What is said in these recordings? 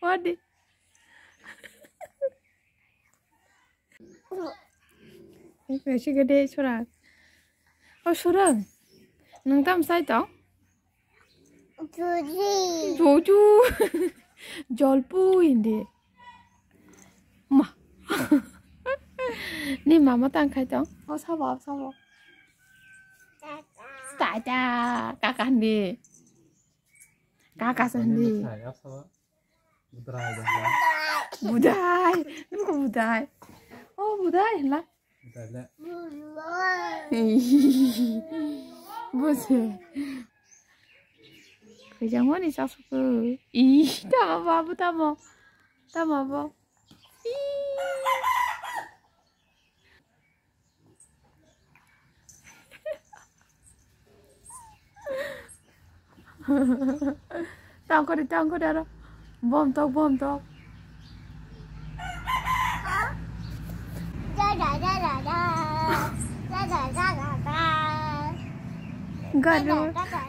wadi. Masih gede surang. Oh surang. Nang tam sai tau? Joju. Jolpu inde. Ma. Ni mama tang khai tau? Oh sabo. Tata. Kakak ndi. Kakak sandi. Budai. Ini bukan budai. Oh budai lah. Bose. Kerja mana ni sahaja? Ih, tak apa. Tangko dah. Bom tok.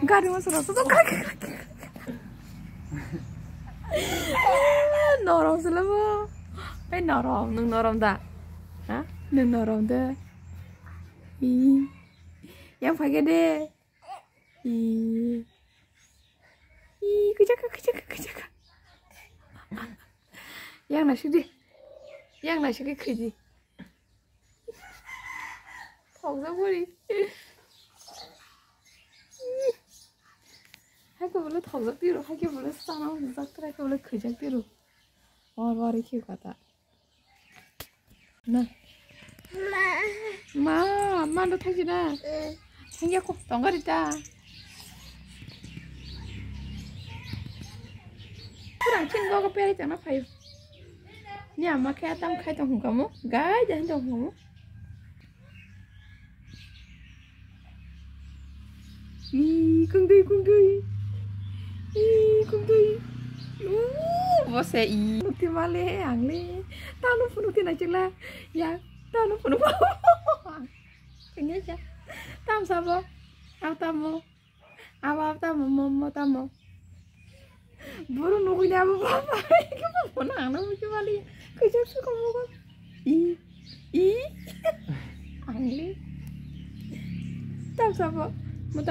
Gado masuk kaki. Norong selama. Norong dah. Hah? Norong dah. Yang pagi deh. Kejaka. Yang nasi ke kerja. Thong ra đi. Hai cái boleh thong ra tiru, hai cái boleh sana uzak tera, hai cái boleh kerja tiru. War iki kata. Nah. Ma lo thagi na. Thangya ko tongari ta. Kurang chin go ka peri chang na phai. Ni amma kha tam khai tong kamu. Gai jan tong kamu. Cung tui. Você não tem vale angle. Tá no fundo tem na chila. Ya, tá no fundo. Pengen aja. Tam sabo. Aw tamo momo tamo. Buru nunggu ni apa? Kamu pun anak macam mana? Kerja tu kamu kan? Angle. Tam sabo. Mo.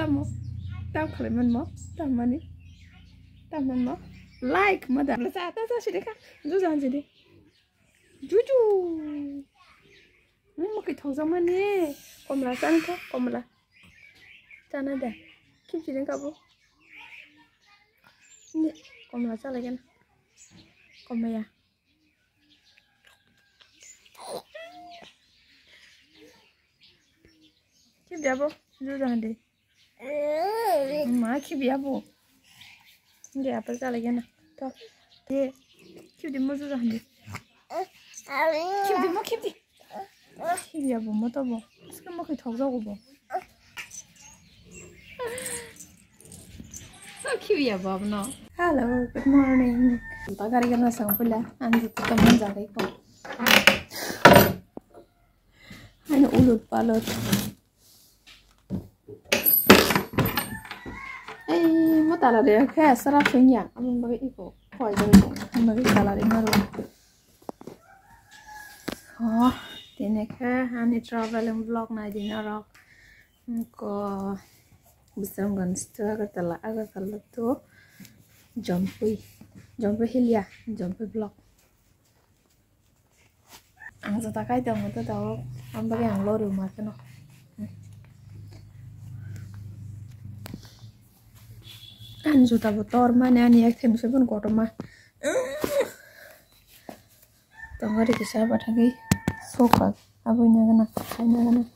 Tam kalian mo. Tam mana? Like mother. Lesa atas sini kan? Jangan jadi. Juju. Mau kita sama ni. Komla sana kah? Komla. Sana dah. Kim sini kamu? Ni komla sana kan? Komla ya. Kim dia bu? Jangan deh. Ma kim dia bu? Dia apa salah kan? Tahu? Dia, kau di mana sudah ni? Kau di. Dia apa? Mau tahu? Sekarang mau kita tahu apa? Kau ya apa no? Hello, good morning. Kita kari kan nasi pula. Andi kita manjat ikut. Anu ulut balot. Mau taruh dia kayak serap punya. Amun bagi ibu, kau itu bagi taruh dia malu. Oh, ini kayak ani traveling vlog nanti narok. Ko bisa ngan setelah agar telah tu jumpi hilia, jumpi vlog. Angsa takai dong itu tahu, ambil yang lo rumah tu no. Anju tahu torma ni ani ek themu sebun korma. Tongari kisah pada gay sokat, abu nyagana, nyagana.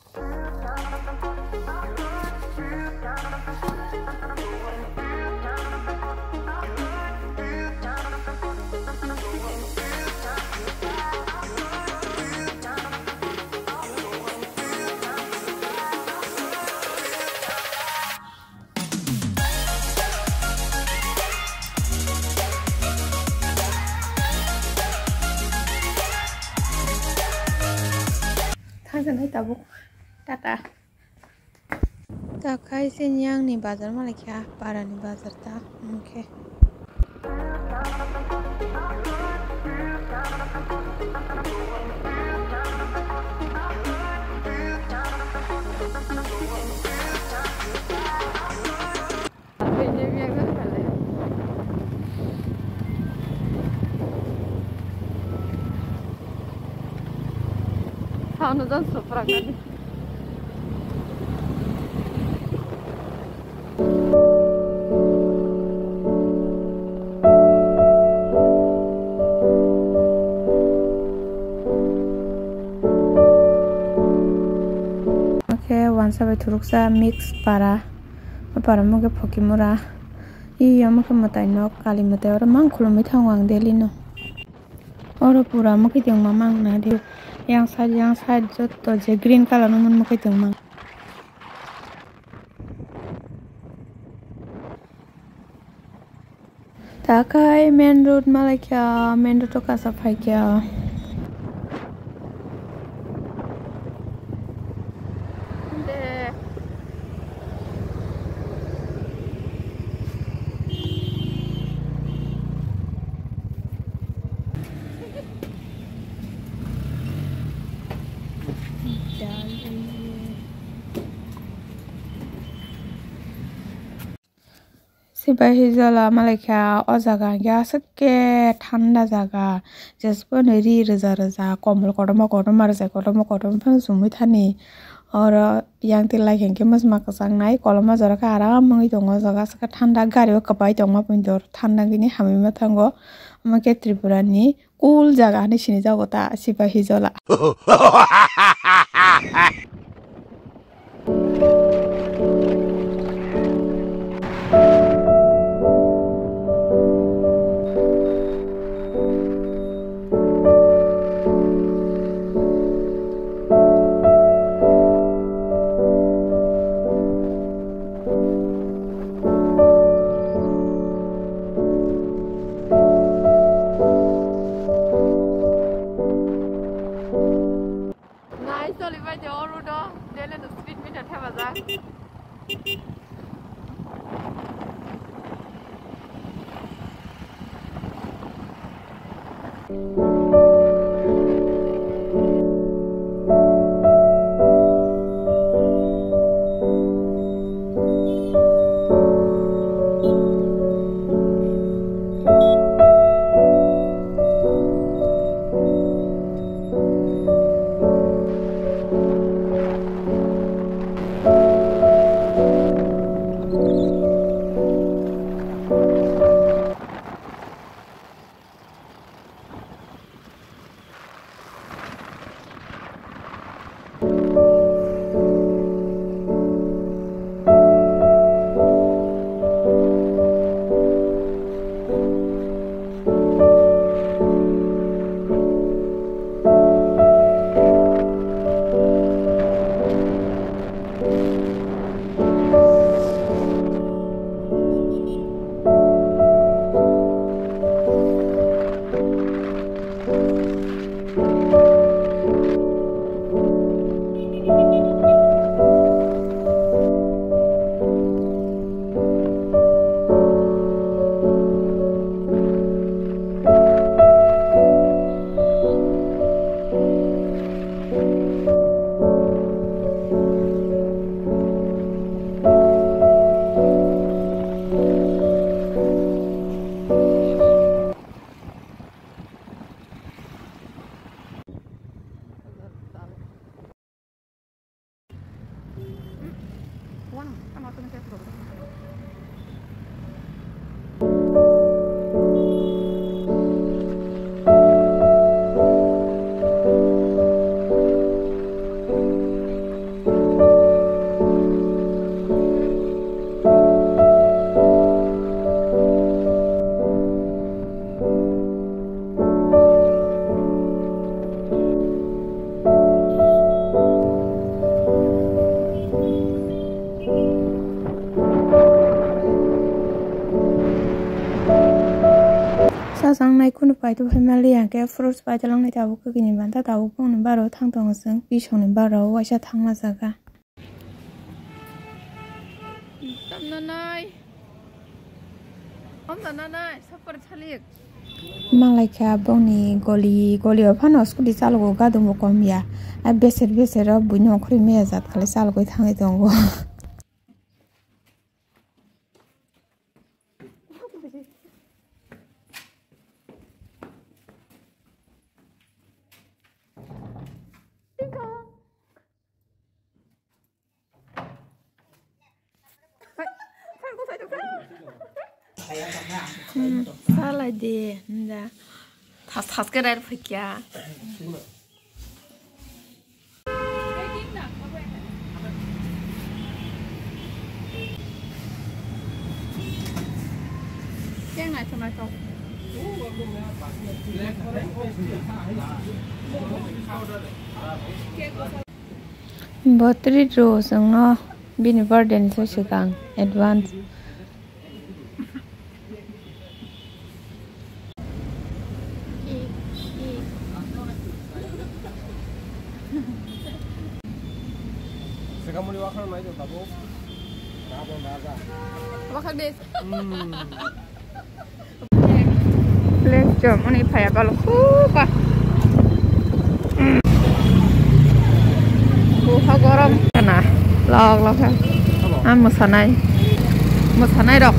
Hai tabuk tata tak kai sen yang ni bazar malek ya para ni bazar ta oke Nó rất sụp ra cái oke wansa bai turuksa mix para muge phokimura i amake matai no kali matai ora mang khulumai thangwang deli no ora pura muke ting mamang na di yang side jotto je green color no mun muke ting mang takai main road malakya main road to ka safai kya Sibai jala malakya o jaga ya sakke thanda jaga jespo ne ri reja reja komol kodoma reja kodoma phan sumui thani or yang tilai hengke masma kasang nai koloma jara ka aram mui tongo jaga sakka thanda gari o kapai tongma pindor thanda gini hamima thango amake tripura ni cool jaga ni sini jago ta sibai jala sang nai kun pai tu family yang ke fruits pai talang nai tabu ke gini banta tabu pong ni baro thang tong seng pi chong ni baro wa sha thang ma jaga tam na nai om na nai sapar chalik Malaika bongni goli phano scooty chalgo gadung bo komya a beser buino khri me jat khali chalgoi thangai tongo. Salah deh, nda. Tas kerar fikya. Jangan cuma kau. Battery rose no bini burden so sigang advance. Kamu diwakil mai tuh kamu. Wakil deh. Lek jom ini payah kalau kupa. Kuha gorom kena. Log kan. Musanai dok.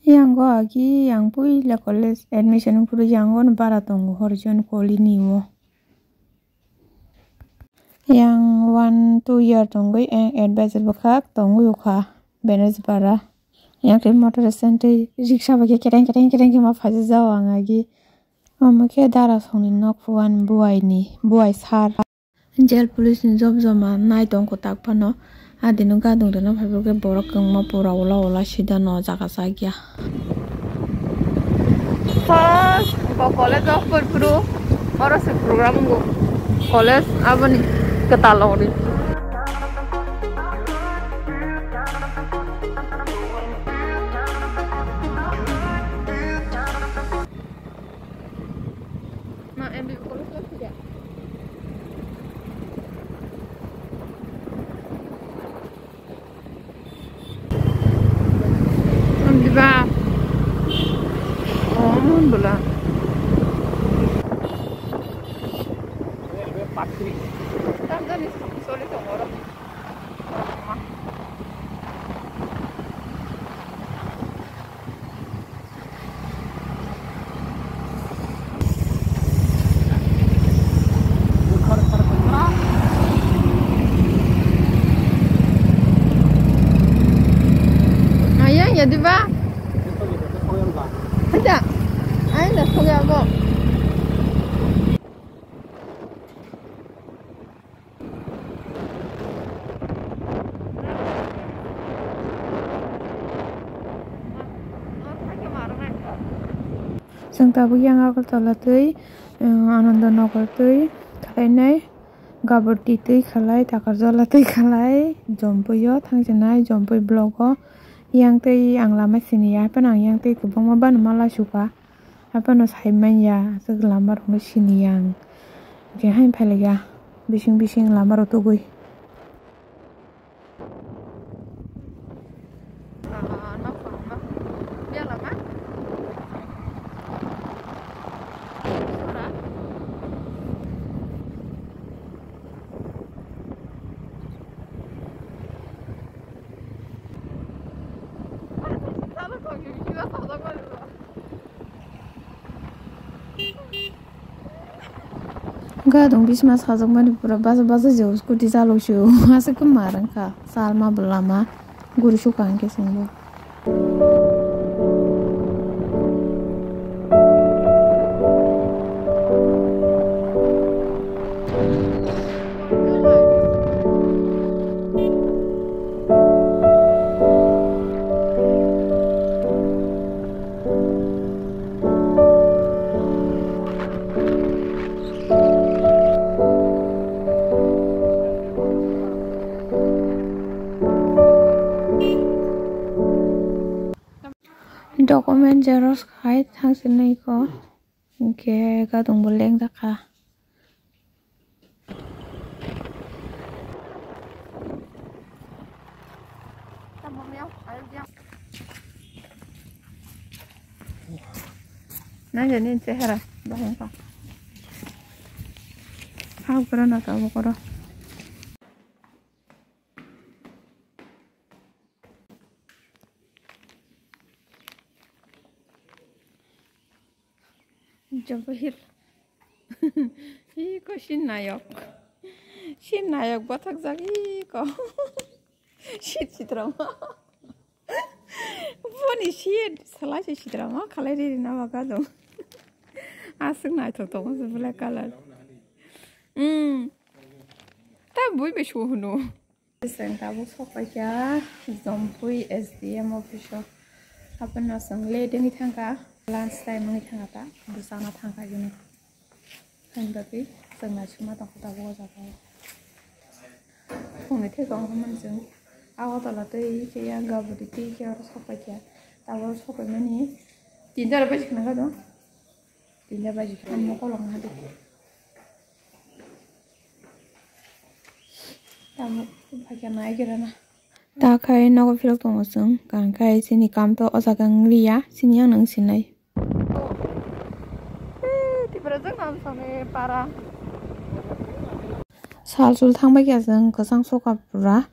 Yang gua lagi yang pui la college admission puru yang gua bara tunggu horizon koli niwo. Yang 1-2 year tunggu advisor bakak tunggu yuka benes bara. Yang krim motor sente riksha bagi kereng ke ma fazi zawang lagi. Mama ke dara soni nok fuan buai sar. Jail police ni job zoma nai tong kotak pano. Adino gadung deno phabu ke borok keng ma pura ola sida no jaga sagya. First go college of Puru ora se program go college abani ketalori. Ma MB college of tidak. Diba? Oh, bula. Patri. Tangan ni solid orang. Ayah, ya diba? Ada. Ada soalnya apa? जों दाबो yang आगरतला tui आनन्दनगर tui खालायनाय गाबर्ति tui खालाय दाकारजला tui खालाय जम्पुयो थांजनाय जम्पुय blogo yang tui ang lama sini ya pan ang yang tui kubang ban mala suka apa no saiman ya seg lamar no sini yang je hain phalega bising lamar otugui gadung bisma sajak mani pura baza jauh scooty calo shu asa kemarin ka salma belama guru suka angke sungguh dokumen jeros kait hasilnya iko ke gadung boleng daka Nanya nih cehera bahang pa. Hau karo na tahu karo. Jabahir. Iko Shin Nayok batak zagi ko. Shit drama. Funny shit. Salah shit drama. Kalau di nama kado. Asik na itu tuh masih black color. Tabu besok no. Sen tabu sok aja. Zombui SDM official. Apa nasang ledeng itangka. Lunch time itangka ta. Busana tangka gini. Kan tapi sengaja cuma tak tahu apa. Kung itu kong kaman jeng. Awal tala tuh kayak gabut itu kayak harus sok aja. Tahu sok aja nih. Tindak apa sih kenapa tuh? Tindak baju kan mau kolong hati. Tamu bagian naik kerana. Tak kayak naga film tuh masung, kan kayak sini kantor osagang lia, sini yang nang sini. Tiba-tiba kan sampai parah. Salsul thang bagian seng kesang soka pura.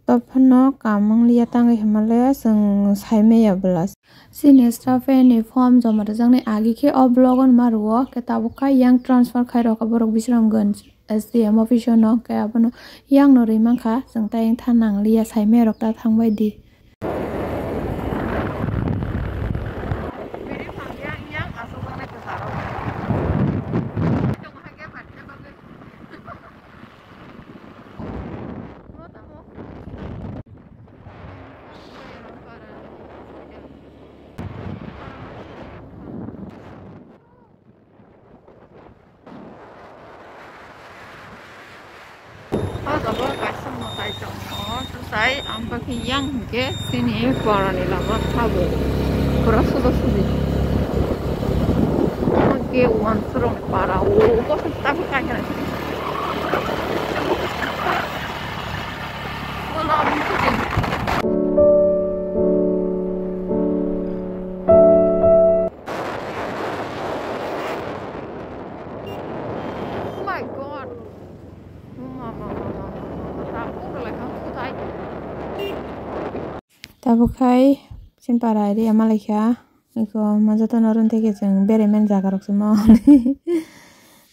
Tapno kamang lia tangga Himalaya seng saime ya belas. Sini staff ini form jama jang ni agi ke oblogon marwo ke tabuka yang transfer kai roka borok Bisramganj SDM official no kayak apa no yang nori mangka seng tayang tanang lia saime rok ta thang bai di. Kalau kasih mau saya cuma, selesai ambil yang ke sini barang ini lama tahu, beras sudah sudah, ke uang serong para, kok tak kaya ni, kalau mungkin. Oh my God. Tabukai sin para iri Malaysia iko majoto norun teke jeng beremen jagarok semua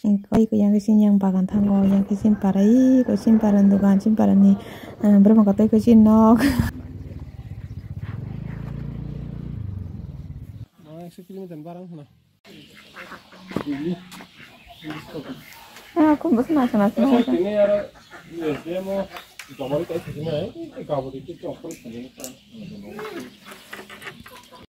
iko yang kesin yang bagan tanggo yang kesin para iko sin para ndugan sin para ni berapa kata iko sin nok aku bosan macam